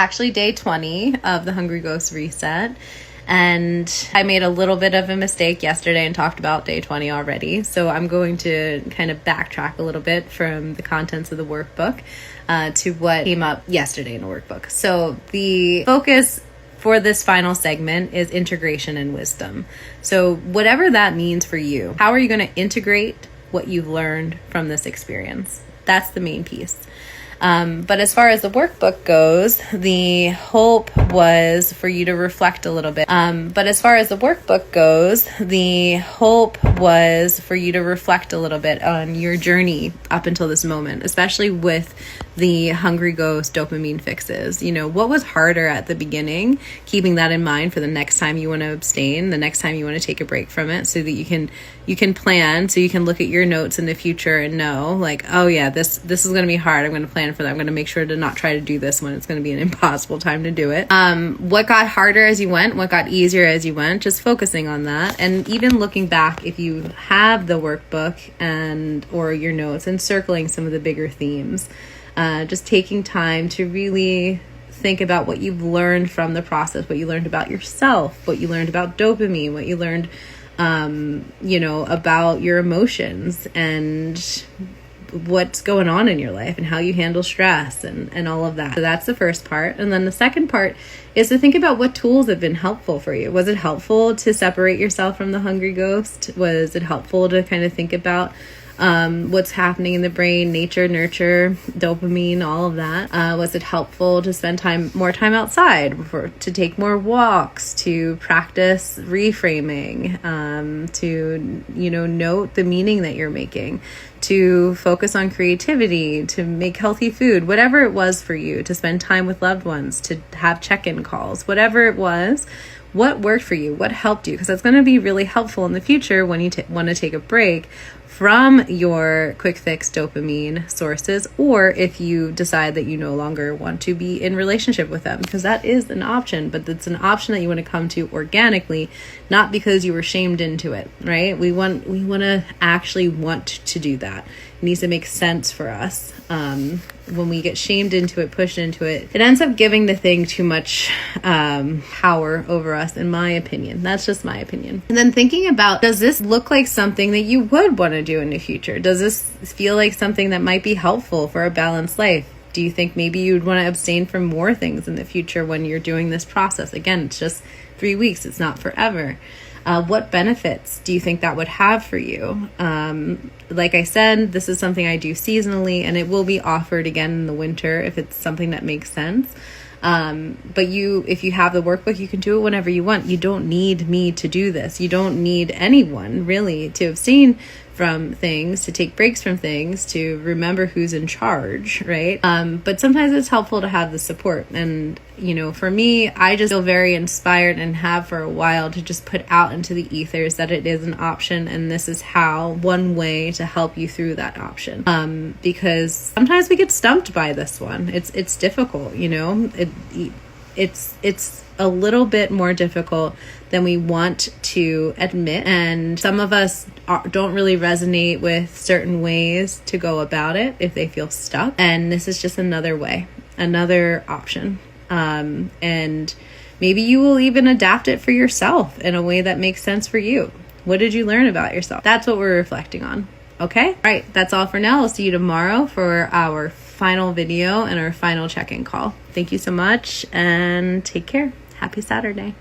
Actually day 20 of the Hungry Ghost Reset. And I made a little bit of a mistake yesterday and talked about day 20 already. So I'm going to kind of backtrack a little bit from the contents of the workbook to what came up yesterday in the workbook. So the focus for this final segment is integration and wisdom. So whatever that means for you, how are you going to integrate what you've learned from this experience? That's the main piece. But as far as the workbook goes, the hope was for you to reflect a little bit. On your journey up until this moment, especially with the Hungry Ghost dopamine fixes. You know, what was harder at the beginning, keeping that in mind for the next time you want to abstain, the next time you want to take a break from it, so that you can plan, so you can look at your notes in the future and know, like, oh yeah, this is going to be hard. I'm going to plan for that. I'm going to make sure to not try to do this when it's going to be an impossible time to do it. What got harder as you went? What got easier as you went? Just focusing on that. And even looking back, if you have the workbook or your notes, and circling some of the bigger themes, just taking time to really think about what you've learned from the process, what you learned about yourself, what you learned about dopamine, what you learned about your emotions and what's going on in your life and how you handle stress and all of that. So that's the first part. And then the second part is to think about what tools have been helpful for you. Was it helpful to separate yourself from the Hungry Ghost? Was it helpful to kind of think about what's happening in the brain, nature, nurture, dopamine, all of that? Was it helpful to spend more time outside, to take more walks, to practice reframing, to, note the meaning that you're making, to focus on creativity, to make healthy food, whatever it was for you, to spend time with loved ones, to have check-in calls, whatever it was, what worked for you, what helped you? Because that's going to be really helpful in the future when you want to take a break from your quick fix dopamine sources, or if you decide that you no longer want to be in relationship with them, because that is an option, but it's an option that you want to come to organically, not because you were shamed into it, right? We want to actually want to do that. It needs to make sense for us. When we get shamed into it, pushed into it, it ends up giving the thing too much power over us, in my opinion. That's just my opinion. And then thinking about, does this look like something that you would want to do in the future? Does this feel like something that might be helpful for a balanced life? Do you think maybe you'd want to abstain from more things in the future when you're doing this process? Again, it's just 3 weeks. It's not forever. What benefits do you think that would have for you? Like I said, this is something I do seasonally, and it will be offered again in the winter if it's something that makes sense. But if you have the workbook, you can do it whenever you want. You don't need me to do this. You don't need anyone really to abstain from things, to take breaks from things, to remember who's in charge, right? But sometimes it's helpful to have the support. And, for me, I just feel very inspired, and have for a while, to just put out into the ethers that it is an option, and this is one way to help you through that option. Because sometimes we get stumped by this one. It's difficult, it's a little bit more difficult than we want to admit, and some of us don't really resonate with certain ways to go about it if they feel stuck, and this is just another way, another option. And maybe you will even adapt it for yourself in a way that makes sense for you. What did you learn about yourself? That's what we're reflecting on. Okay? All right, that's all for now. I'll see you tomorrow for our final video and our final check-in call. Thank you so much, and take care. Happy Saturday.